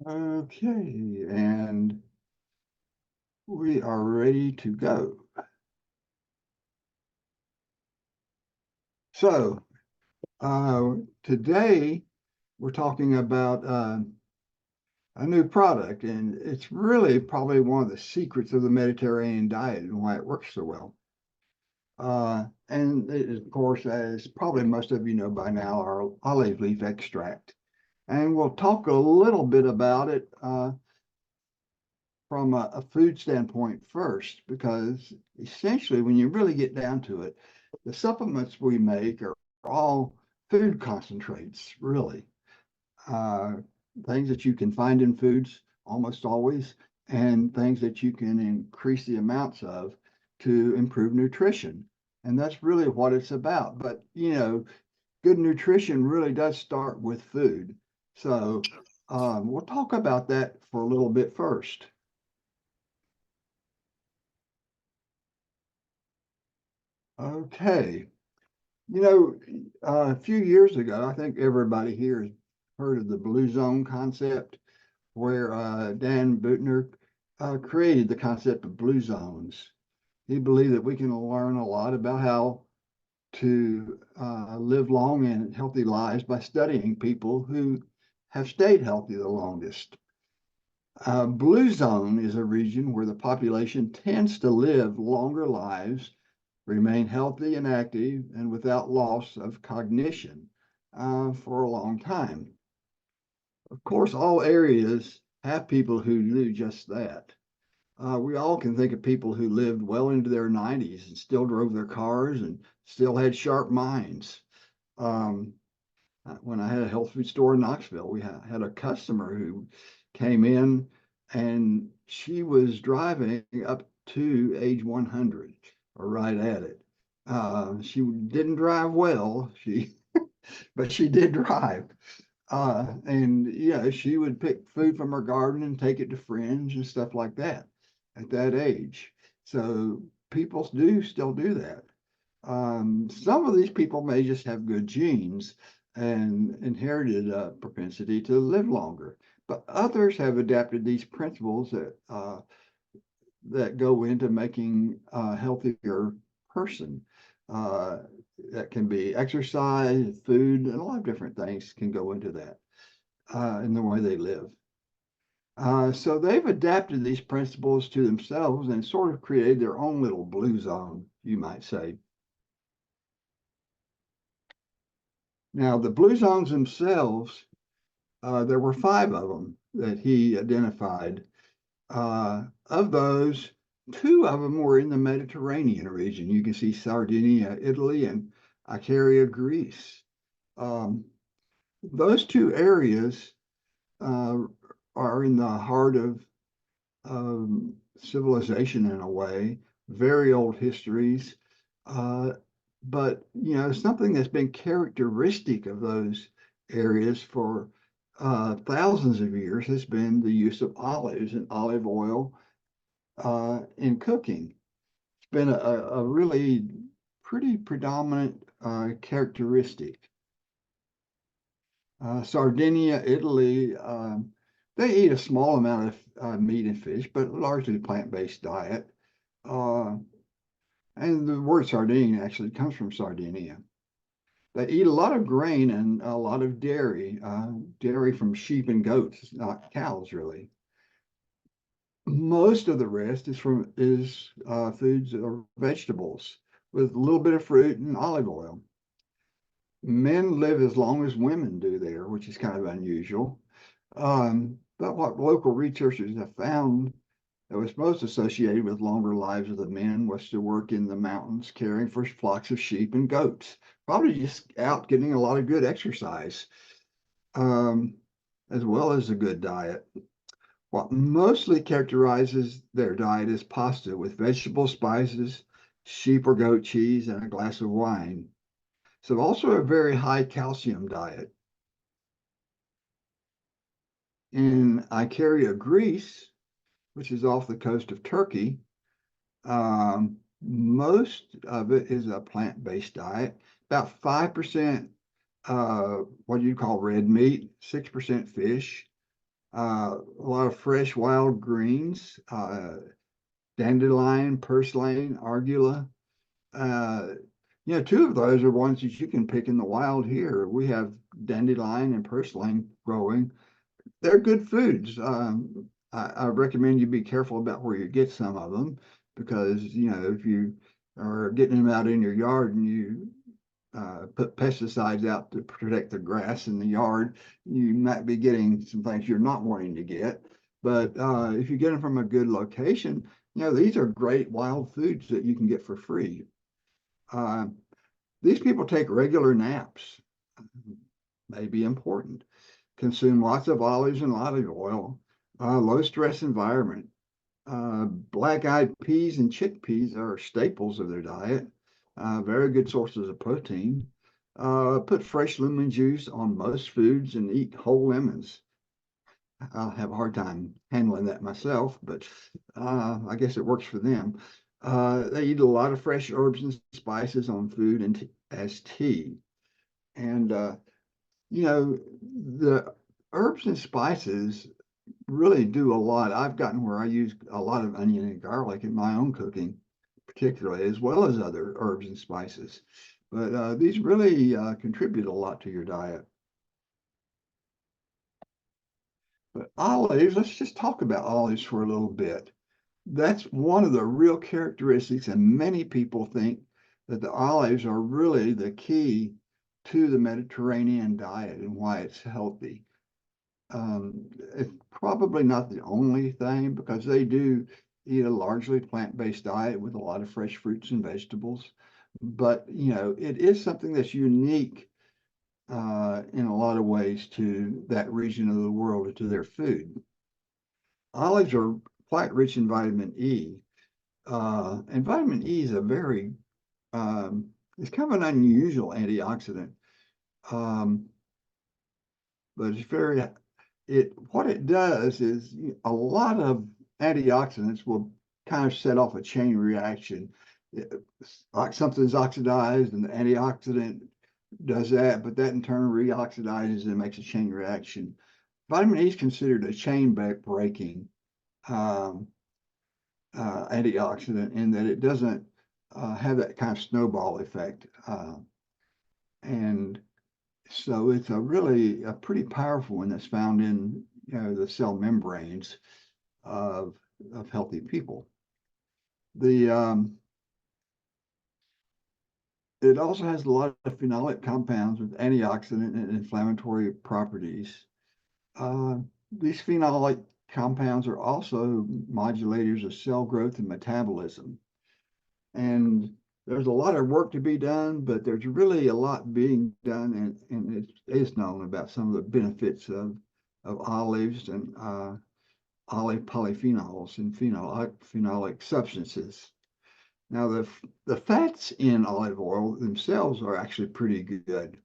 Okay, and we are ready to go. So, today we're talking about a new product, and it's really probably one of the secrets of the Mediterranean diet and why it works so well. And it is, of course, as probably most of you know by now, our olive leaf extract. And we'll talk a little bit about it from a food standpoint first, because essentially, when you really get down to it, the supplements we make are all food concentrates, really. Uh, Things that you can find in foods almost always, and things that you can increase the amounts of to improve nutrition. And that's really what it's about. But, good nutrition really does start with food. So we'll talk about that for a little bit first. Okay. A few years ago, I think everybody here has heard of the Blue Zone concept, where Dan Buettner created the concept of blue zones. He believed that we can learn a lot about how to live long and healthy lives by studying people who have stayed healthy the longest. Blue zone is a region where the population tends to live longer lives, remain healthy and active, and without loss of cognition for a long time. Of course, all areas have people who do just that. We all can think of people who lived well into their 90s and still drove their cars and still had sharp minds. Um, when I had a health food store in Knoxville, we had a customer who came in and she was driving up to age 100 or right at it. She didn't drive well, but she did drive. And yeah, she would pick food from her garden and take it to friends and stuff like that at that age. So people do still do that. Some of these people may just have good genes and inherited a propensity to live longer, but others have adapted these principles that go into making a healthier person. Uh, that can be exercise, food, and a lot of different things can go into that in the way they live. So they've adapted these principles to themselves and sort of created their own little blue zone, you might say. Now, the blue zones themselves, there were five of them that he identified. Of those, two of them were in the Mediterranean region. You can see Sardinia, Italy, and Icaria, Greece. Um, those two areas uh, are in the heart of civilization in a way, very old histories. Uh, but, something that's been characteristic of those areas for thousands of years has been the use of olives and olive oil in cooking. It's been a really pretty predominant characteristic. Sardinia, Italy, they eat a small amount of meat and fish, but largely plant-based diet. Uh, and the word sardine actually comes from Sardinia. They eat a lot of grain and a lot of dairy from sheep and goats, not cows, really. Most of the rest is foods or vegetables with a little bit of fruit and olive oil. Men live as long as women do there, which is kind of unusual. But what local researchers have found that was most associated with longer lives of the men was to work in the mountains caring for flocks of sheep and goats, probably just out getting a lot of good exercise, um, as well as a good diet. What mostly characterizes their diet is pasta with vegetable spices, sheep or goat cheese, and a glass of wine. So also a very high calcium diet. In Icaria, Greece, which is off the coast of Turkey, most of it is a plant-based diet. About 5% what you call red meat, 6% fish, A lot of fresh wild greens, dandelion, purslane, arugula. Uh, two of those are ones that you can pick in the wild here. We have dandelion and purslane growing. They're good foods. I recommend you be careful about where you get some of them because, if you are getting them out in your yard and you put pesticides out to protect the grass in the yard, you might be getting some things you're not wanting to get. But if you get them from a good location, these are great wild foods that you can get for free. Uh, these people take regular naps, may be important, consume lots of olives and olive oil, low stress environment. Black-eyed peas and chickpeas are staples of their diet, very good sources of protein. Put fresh lemon juice on most foods and eat whole lemons. I'll have a hard time handling that myself, but I guess it works for them. They eat a lot of fresh herbs and spices on food and as tea. And, the herbs and spices really do a lot. I've gotten where I use a lot of onion and garlic in my own cooking, particularly, as well as other herbs and spices. But these really contribute a lot to your diet. But olives, let's just talk about olives for a little bit. That's one of the real characteristics, and many people think that the olives are really the key to the Mediterranean diet and why it's healthy. It's probably not the only thing because they do eat a largely plant-based diet with a lot of fresh fruits and vegetables. But, it is something that's unique in a lot of ways to that region of the world or to their food. Olives are quite rich in vitamin E. And vitamin E is it's kind of an unusual antioxidant. Um, but what it does is a lot of antioxidants will kind of set off a chain reaction. Like something's oxidized and the antioxidant does that, but that in turn reoxidizes and makes a chain reaction. Vitamin E is considered a chain breaking um, antioxidant in that it doesn't have that kind of snowball effect. And so it's a pretty powerful one that's found in the cell membranes of healthy people. It also has a lot of phenolic compounds with antioxidant and inflammatory properties. These phenolic compounds are also modulators of cell growth and metabolism. And there's a lot of work to be done, but there's really a lot being done, and it is known about some of the benefits of olives and olive polyphenols and phenolic substances. Now, the fats in olive oil themselves are actually pretty good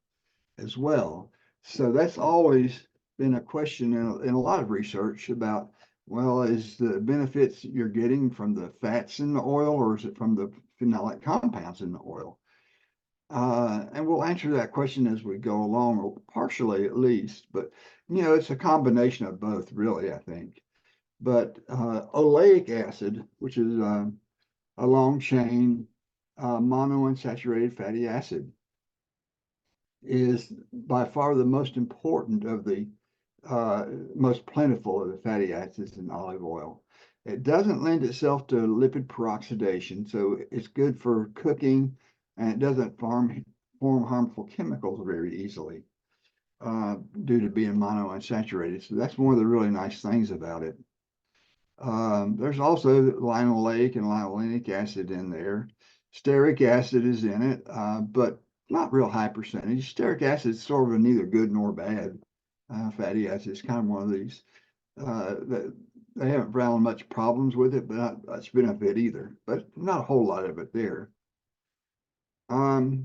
as well. So that's always been a question in a lot of research about, well, is the benefits you're getting from the fats in the oil or is it from the phenolic compounds in the oil? And we'll answer that question as we go along, or partially at least, but it's a combination of both, really, I think. But oleic acid, which is a long chain monounsaturated fatty acid, is by far the most important of the most plentiful of the fatty acids in olive oil. It doesn't lend itself to lipid peroxidation, so it's good for cooking, and it doesn't form harmful chemicals very easily due to being monounsaturated. So that's one of the really nice things about it. There's also linoleic and linolenic acid in there. Stearic acid is in it, but not real high percentage. Stearic acid is sort of a neither good nor bad fatty acid. It's kind of one of these that they haven't found much problems with it, but not much benefit either. But not a whole lot of it there. But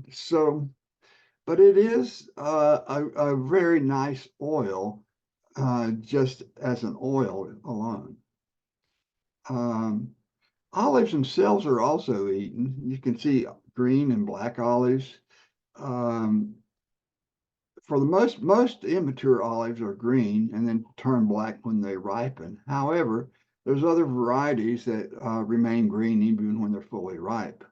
it is a very nice oil, just as an oil alone. Olives themselves are also eaten. You can see green and black olives. Um, for the most immature olives are green and then turn black when they ripen. However, there's other varieties that remain green even when they're fully ripe.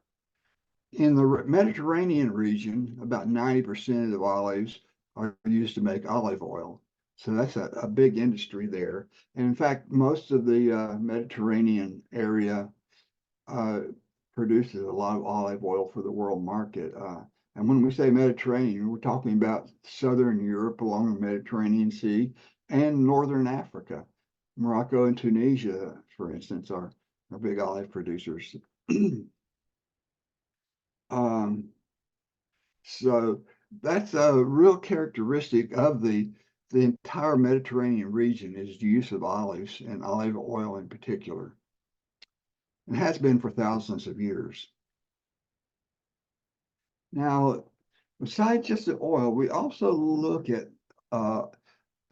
In the Mediterranean region, about 90% of olives are used to make olive oil. So that's a big industry there. And in fact, most of the Mediterranean area uh, produces a lot of olive oil for the world market. And when we say Mediterranean, we're talking about Southern Europe along the Mediterranean Sea and Northern Africa. Morocco and Tunisia, for instance, are big olive producers. So that's a real characteristic of the entire Mediterranean region is the use of olives and olive oil in particular. It has been for thousands of years. Now, besides just the oil, we also look at the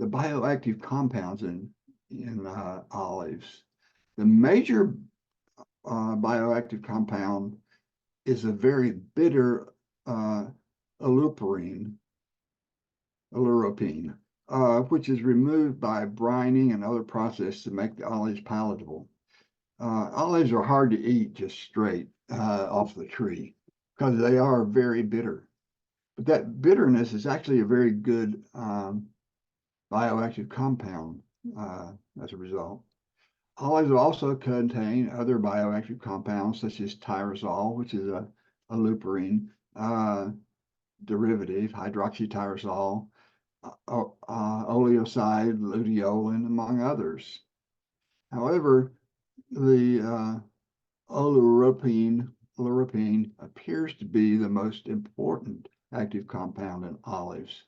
bioactive compounds in olives. The major bioactive compound is a very bitter aleuropine, which is removed by brining and other processes to make the olives palatable. Olives are hard to eat just straight off the tree because they are very bitter. But that bitterness is actually a very good bioactive compound as a result. Olives also contain other bioactive compounds such as tyrosol, which is a leuperine derivative, hydroxytyrosol, oleoside, luteolin, among others. However, the oleuropein appears to be the most important active compound in olives.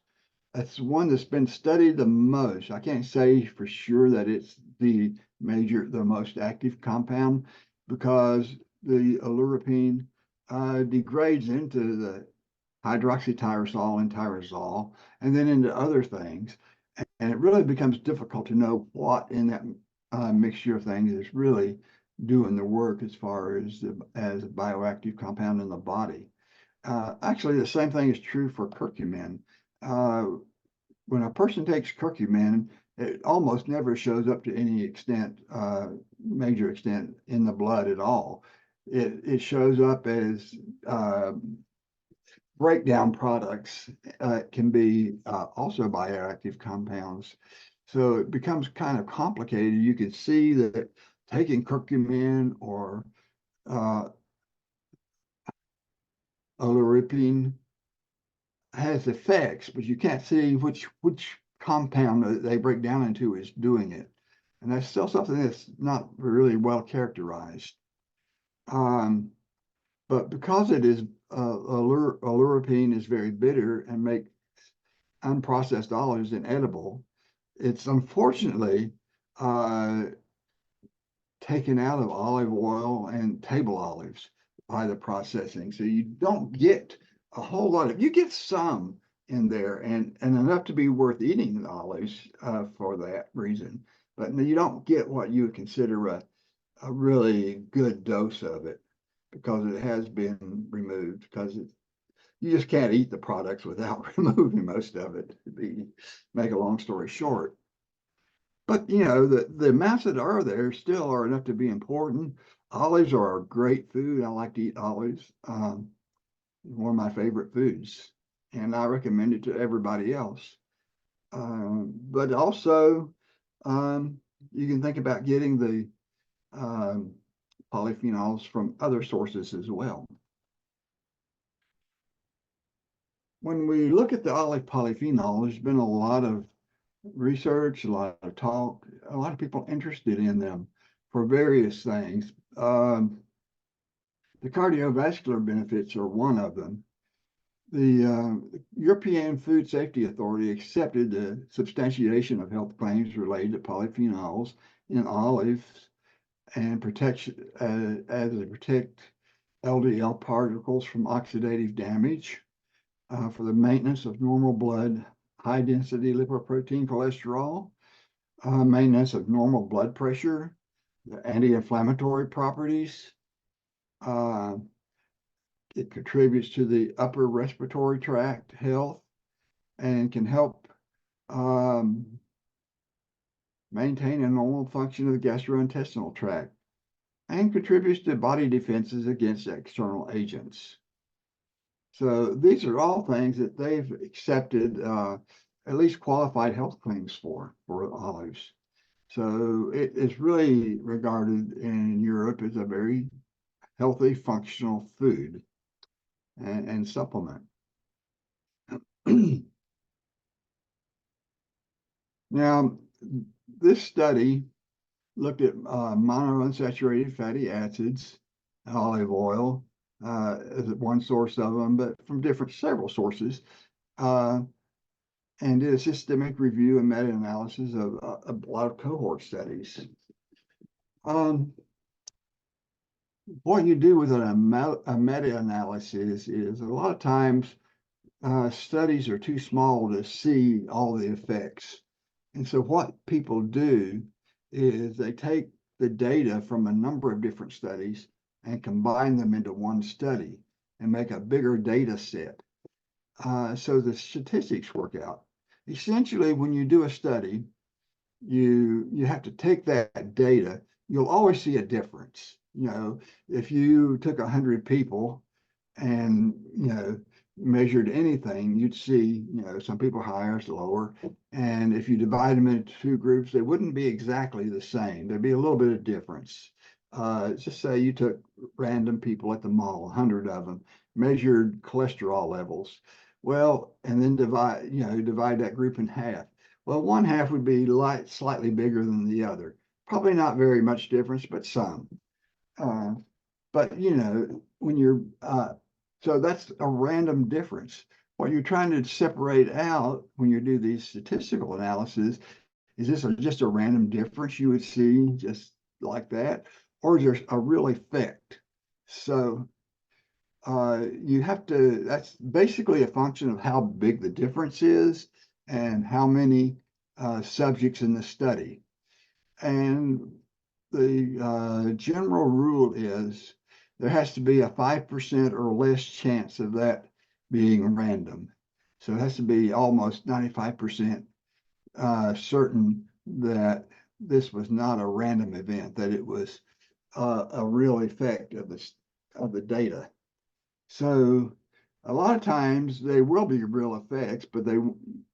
That's one that's been studied the most. I can't say for sure that it's the most active compound because the oleuropein degrades into the hydroxytyrosol and tyrosol and then into other things. And it really becomes difficult to know what in that mixture of things is really doing the work as far as a bioactive compound in the body. Actually, the same thing is true for curcumin. When a person takes curcumin, it almost never shows up to any extent, major extent in the blood at all. It shows up as breakdown products, can be also bioactive compounds. So it becomes kind of complicated. You can see that taking curcumin or oleuropein has effects, but you can't see which compound that they break down into is doing it. And that's still something that's not really well characterized. But because it is oleuropein is very bitter and makes unprocessed olives inedible, it's unfortunately taken out of olive oil and table olives by the processing. So you don't get a whole lot of, you get some in there and enough to be worth eating the olives for that reason. But you don't get what you would consider a really good dose of it because it has been removed because you just can't eat the products without removing most of it, make a long story short. But you know, the amounts that are there still are enough to be important. Olives are a great food. I like to eat olives. One of my favorite foods, and I recommend it to everybody else. But also, you can think about getting the polyphenols from other sources as well. When we look at the olive polyphenol, there's been a lot of research, a lot of talk, a lot of people interested in them for various things. The cardiovascular benefits are one of them. The European Food Safety Authority accepted the substantiation of health claims related to polyphenols in olives and protection as they protect LDL particles from oxidative damage, for the maintenance of normal blood, high density lipoprotein cholesterol, maintenance of normal blood pressure, the anti-inflammatory properties. It contributes to the upper respiratory tract health and can help maintain a normal function of the gastrointestinal tract and contributes to body defenses against external agents. So these are all things that they've accepted at least qualified health claims for olives. So it is really regarded in Europe as a very healthy, functional food and supplement. Now, this study looked at monounsaturated fatty acids, olive oil as one source of them, but from several sources, and did a systemic review and meta-analysis of a lot of cohort studies. What you do with a meta-analysis is a lot of times studies are too small to see all the effects. And so what people do is they take the data from a number of different studies and combine them into one study and make a bigger data set. So the statistics work out. Essentially, when you do a study, you have to take that data. You'll always see a difference. If you took 100 people and measured anything, you'd see some people higher, some lower. And if you divide them into two groups, they wouldn't be exactly the same. There'd be a little bit of difference. Just say you took random people at the mall, 100 of them, measured cholesterol levels. Well, and then divide that group in half. Well, one half would be slightly bigger than the other. Probably not very much difference, but some. But when you're so that's a random difference. What you're trying to separate out when you do these statistical analysis is this just a random difference you would see just like that, or is there a real effect? So you have to, that's basically a function of how big the difference is and how many subjects in the study. And the general rule is there has to be a 5% or less chance of that being random. So it has to be almost 95% certain that this was not a random event, that it was a real effect of the data. So a lot of times they will be real effects, but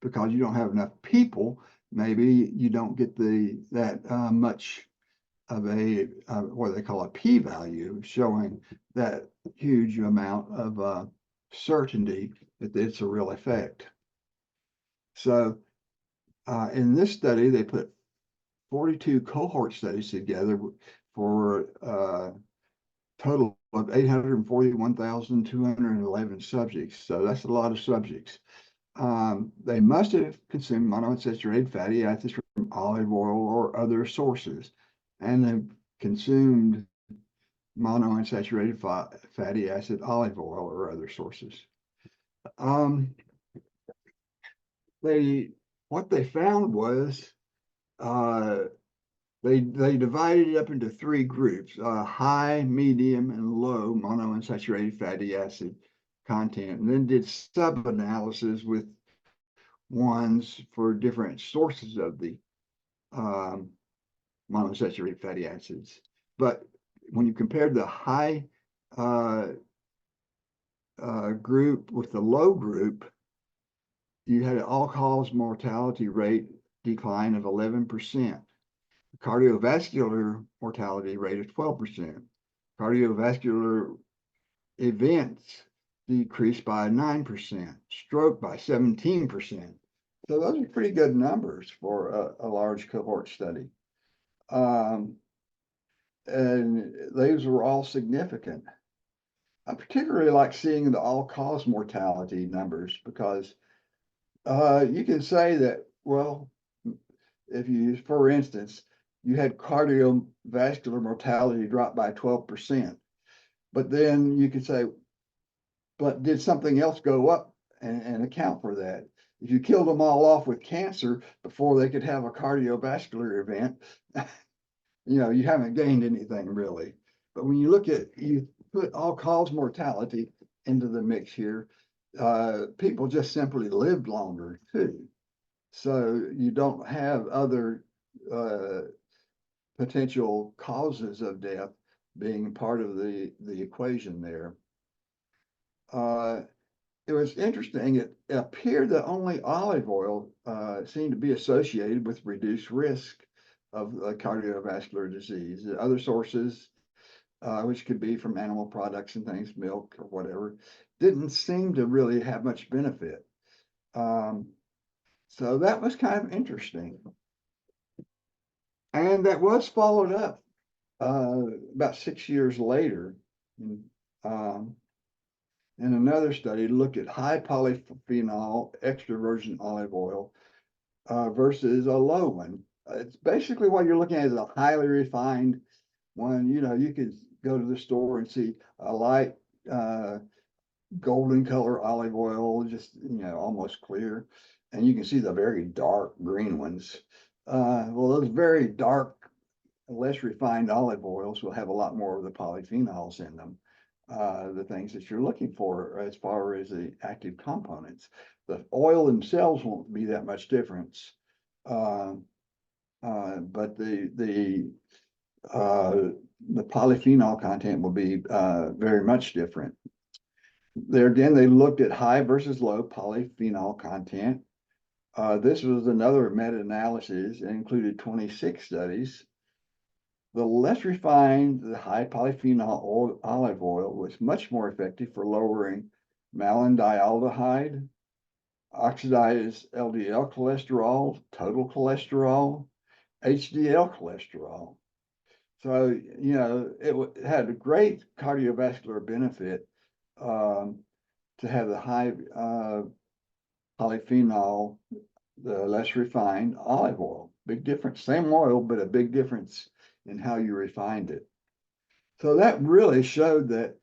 because you don't have enough people, maybe you don't get that much of a what they call a p-value, showing that huge amount of certainty that it's a real effect. So in this study, they put 42 cohort studies together for a total of 841,211 subjects. So that's a lot of subjects. They must have consumed monounsaturated fatty acids from olive oil or other sources, and they consumed monounsaturated fatty acid, olive oil, or other sources. What they found was they divided it up into three groups: high, medium, and low monounsaturated fatty acid content, and then did sub-analysis with ones for different sources of the monounsaturated fatty acids. But when you compared the high group with the low group, you had an all-cause mortality rate decline of 11%, cardiovascular mortality rate of 12%, cardiovascular events decreased by 9%, stroke by 17%. So those are pretty good numbers for a large cohort study. And those were all significant. I particularly like seeing the all-cause mortality numbers because you can say that, well, if you, for instance, you had cardiovascular mortality drop by 12%, but then you could say, but did something else go up and account for that? If you killed them all off with cancer before they could have a cardiovascular event, you haven't gained anything really. But when you put all-cause mortality into the mix here, people just simply lived longer too. So you don't have other potential causes of death being part of the equation there. It was interesting. It appeared that only olive oil seemed to be associated with reduced risk of cardiovascular disease. The other sources, which could be from animal products and things, milk or whatever, didn't seem to really have much benefit. So that was kind of interesting. And that was followed up about 6 years later. Um, and another study looked at high polyphenol extra virgin olive oil versus a low one. It's basically what you're looking at is a highly refined one. You know, you could go to the store and see a light golden color olive oil, just, you know, almost clear. And you can see the very dark green ones. Well, those very dark, less refined olive oils will have a lot more of the polyphenols in them. The things that you're looking for as far as the active components. The oil themselves won't be that much difference, but the polyphenol content will be very much different. There again, they looked at high versus low polyphenol content. This was another meta-analysis and included 26 studies. The less refined, the high polyphenol olive oil was much more effective for lowering malondialdehyde, oxidized LDL cholesterol, total cholesterol, HDL cholesterol. So, you know, it had a great cardiovascular benefit to have the high polyphenol, the less refined olive oil. Big difference, same oil, but a big difference in how you refined it. So that really showed that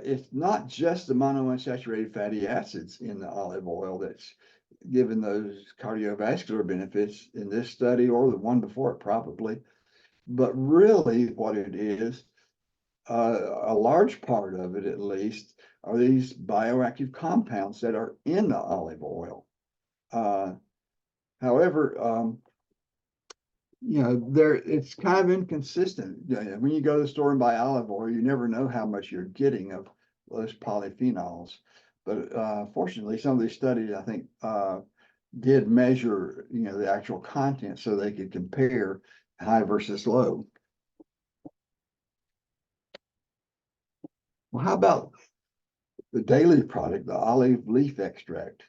it's not just the monounsaturated fatty acids in the olive oil that's given those cardiovascular benefits in this study or the one before it probably, but really what it is, a large part of it at least, are these bioactive compounds that are in the olive oil. However, you know, it's kind of inconsistent. When you go to the store and buy olive oil, you never know how much you're getting of those polyphenols. But fortunately, some of these studies, I think, did measure, you know, the actual content so they could compare high versus low. Well, how about the daily product, the olive leaf extract?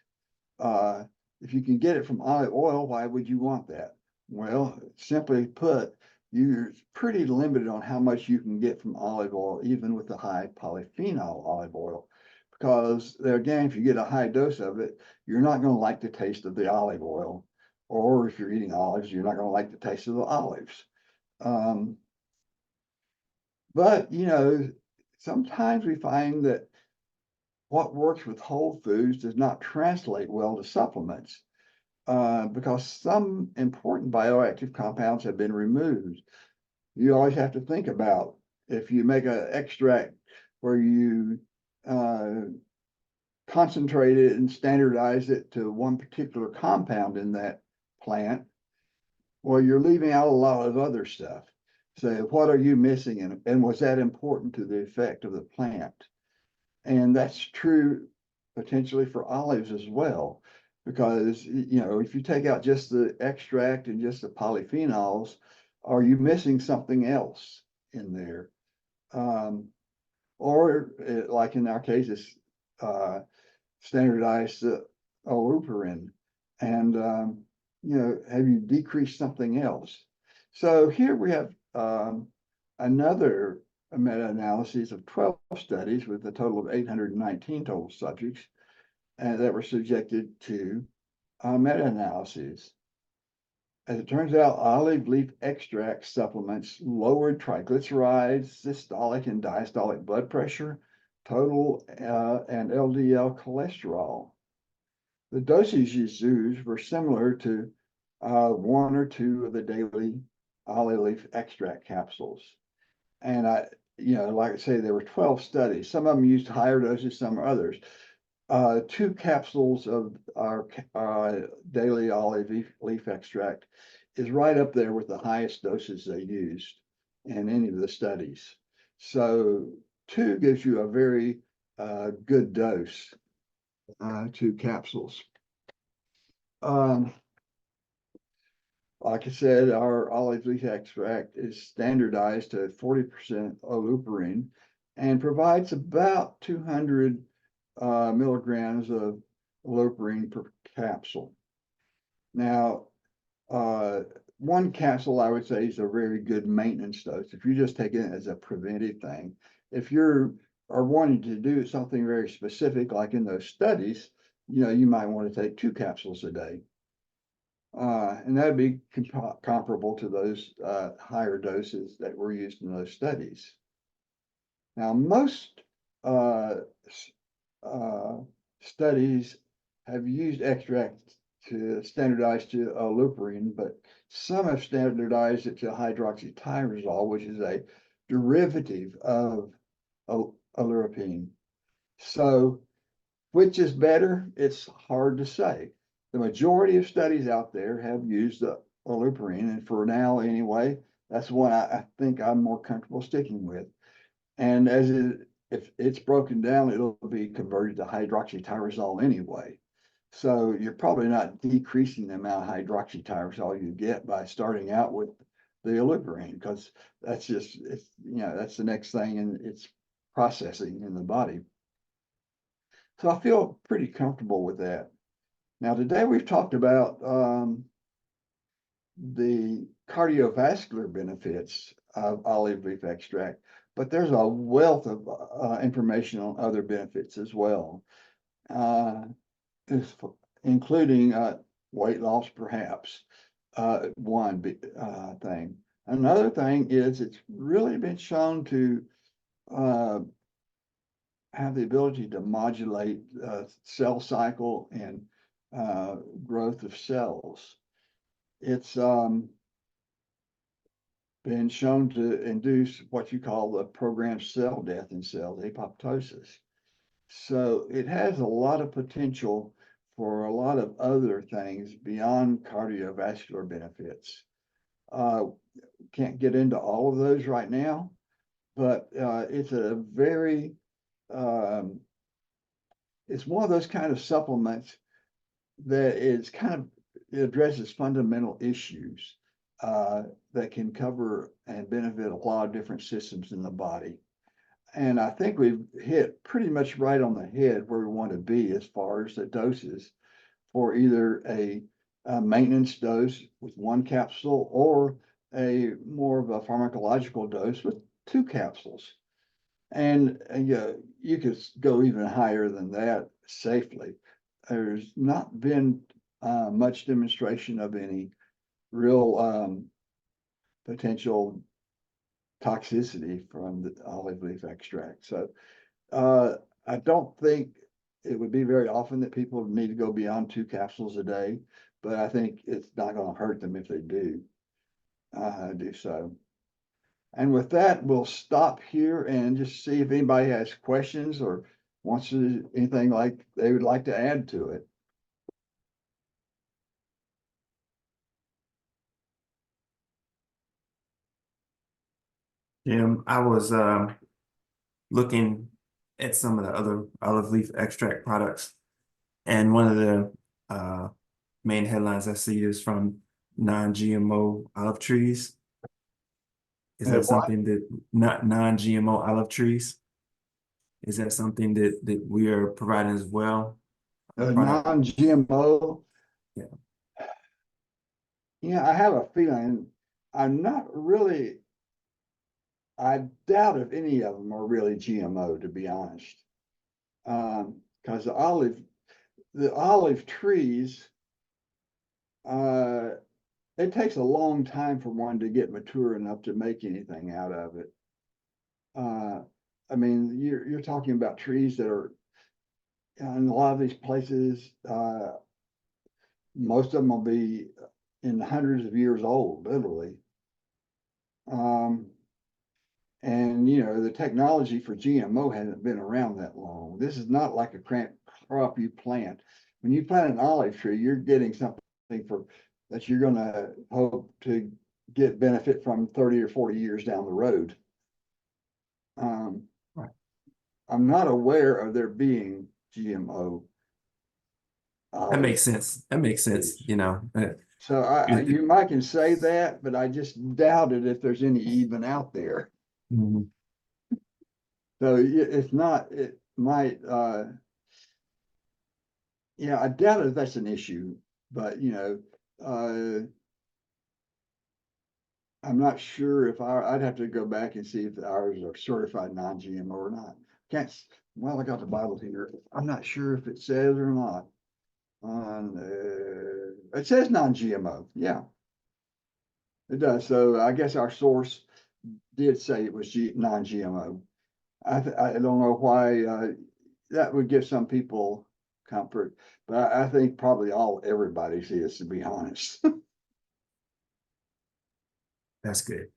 If you can get it from olive oil, why would you want that? Well, simply put, you're pretty limited on how much you can get from olive oil, even with the high polyphenol olive oil. Because there again, if you get a high dose of it, you're not going to like the taste of the olive oil. Or if you're eating olives, you're not going to like the taste of the olives. But, you know, sometimes we find that what works with whole foods does not translate well to supplements. Because some important bioactive compounds have been removed. You always have to think about if you make an extract where you concentrate it and standardize it to one particular compound in that plant, well, you're leaving out a lot of other stuff. So what are you missing, and was that important to the effect of the plant? And that's true potentially for olives as well, because, you know, if you take out just the extract and just the polyphenols, are you missing something else in there? Or like in our case, it's standardized oleuroperin, and you know, have you decreased something else? So here we have another meta-analysis of 12 studies with a total of 819 total subjects that were subjected to meta-analyses. As it turns out, olive leaf extract supplements lowered triglycerides, systolic and diastolic blood pressure, total and LDL cholesterol. The dosages used were similar to one or two of the daily olive leaf extract capsules. And you know, like I say, there were 12 studies. Some of them used higher doses, some others. 2 capsules of our daily olive leaf extract is right up there with the highest doses they used in any of the studies. So 2 gives you a very good dose, 2 capsules. Like I said, our olive leaf extract is standardized to 40% oleuperine and provides about 200 milligrams of oleuperine per capsule. Now, 1 capsule, I would say, is a very good maintenance dose. If you just take it as a preventive thing, if you are wanting to do something very specific, like in those studies, you might want to take 2 capsules a day. And that'd be comparable to those higher doses that were used in those studies. Now, most studies have used extracts to standardize to oleuperine, but some have standardized it to hydroxytyrosol, which is a derivative of oleuropein. So, which is better? It's hard to say. The majority of studies out there have used the oleuperine, and for now anyway, that's one I think I'm more comfortable sticking with. And if it's broken down, it'll be converted to hydroxytyrosol anyway. So you're probably not decreasing the amount of hydroxytyrosol you get by starting out with the oleuperine, because that's that's the next thing in its processing in the body. So I feel pretty comfortable with that. Now, today we've talked about the cardiovascular benefits of olive leaf extract, but there's a wealth of information on other benefits as well, including weight loss, perhaps, one thing. Another thing is it's really been shown to have the ability to modulate cell cycle and growth of cells. It's been shown to induce what you call the programmed cell death in cells, apoptosis. So it has a lot of potential for a lot of other things beyond cardiovascular benefits. Can't get into all of those right now, but it's a very it's one of those kind of supplements that is it addresses fundamental issues that can cover and benefit a lot of different systems in the body. And I think we've hit pretty much right on the head where we want to be as far as the doses for either a maintenance dose with 1 capsule or a more of a pharmacological dose with 2 capsules. And you could go even higher than that safely. There's not been much demonstration of any real potential toxicity from the olive leaf extract. So I don't think it would be very often that people need to go beyond 2 capsules a day, but I think it's not going to hurt them if they do so. And with that, we'll stop here and just see if anybody has questions or wants to anything like they would like to add to it. Jim, I was looking at some of the other olive leaf extract products, and one of the main headlines I see is from non-GMO olive trees. Is that What? something that not non-GMO olive trees? Is that something that we are providing as well? A product? Non-GMO. Yeah. Yeah, I have a feeling I'm not really, I doubt if any of them are really GMO, to be honest. Because the olive trees, it takes a long time for one to get mature enough to make anything out of it. I mean, you're talking about trees that are in a lot of these places, most of them will be in the hundreds of years old, literally. And the technology for GMO hasn't been around that long. This is not like a crop you plant. When you plant an olive tree, you're getting something that you're gonna hope to get benefit from 30 or 40 years down the road. Right. I'm not aware of there being GMO. That makes sense. That makes sense, trees. you know. So you might can say that, but I just doubted if there's any even out there. Mhm. So it's not, it might, I doubt if that's an issue, but I'm not sure if I'd have to go back and see if ours are certified non-GMO or not. Well, I got the Bible here. I'm not sure if it says or not. It says non-GMO, yeah. It does. So I guess our source did say it was non-GMO. I don't know why that would give some people comfort, but I think probably everybody's is, to be honest. That's good.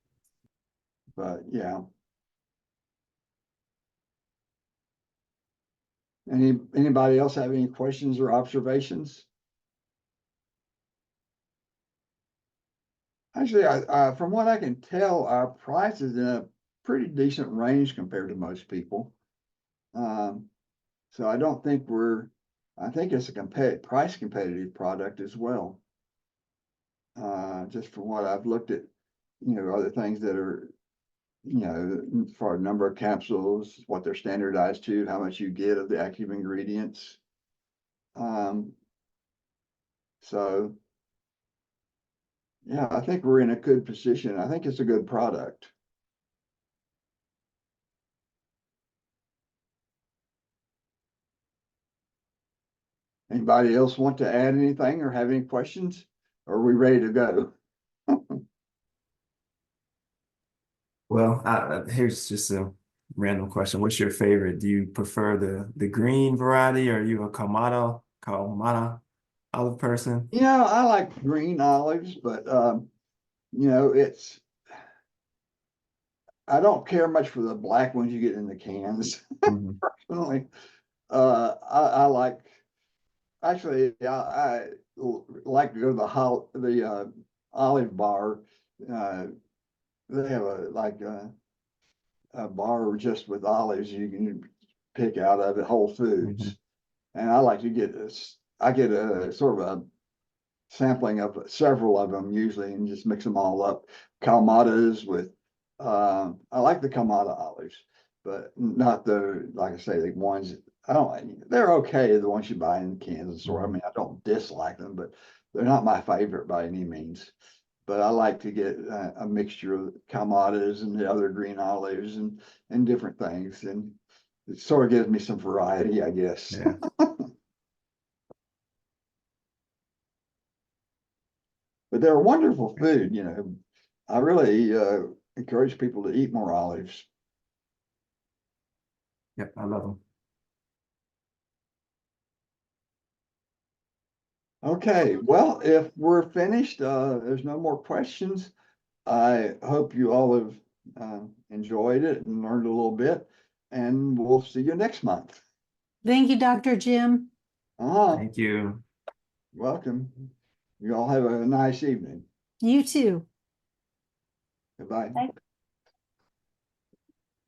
But yeah. Anybody else have any questions or observations? Actually, from what I can tell, our price is in a pretty decent range compared to most people. So I don't think I think it's a price competitive product as well. Just from what I've looked at, other things that are, for a number of capsules, what they're standardized to, how much you get of the active ingredients. So yeah, I think we're in a good position. I think it's a good product. Anybody else want to add anything or have any questions? Or are we ready to go? Well, here's just a random question. What's your favorite? Do you prefer the green variety, or are you a Kalamata olive person? I like green olives, but I don't care much for the black ones you get in the cans. Mhm. Personally, I like. Actually, I like to go to the Olive Bar. They have a bar just with olives you can pick out of at Whole Foods. Mhm. And I like to get I get a sort of a sampling of several of them usually and just mix them all up. Kalmatas with, I like the Kalmata olives, but not like I say, the ones, they're okay, the ones you buy in Kansas, or I mean, I don't dislike them, but they're not my favorite by any means. But I like to get a mixture of Kalmatas and the other green olives and different things. And it sort of gives me some variety, I guess. Yeah. But they're a wonderful food, I really encourage people to eat more olives. Yep, I love them. Okay, well, if we're finished, there's no more questions. I hope you all have enjoyed it and learned a little bit, and we'll see you next month. Thank you, Dr. Jim. Thank you. Welcome. You all have a nice evening. You too. Goodbye. Bye.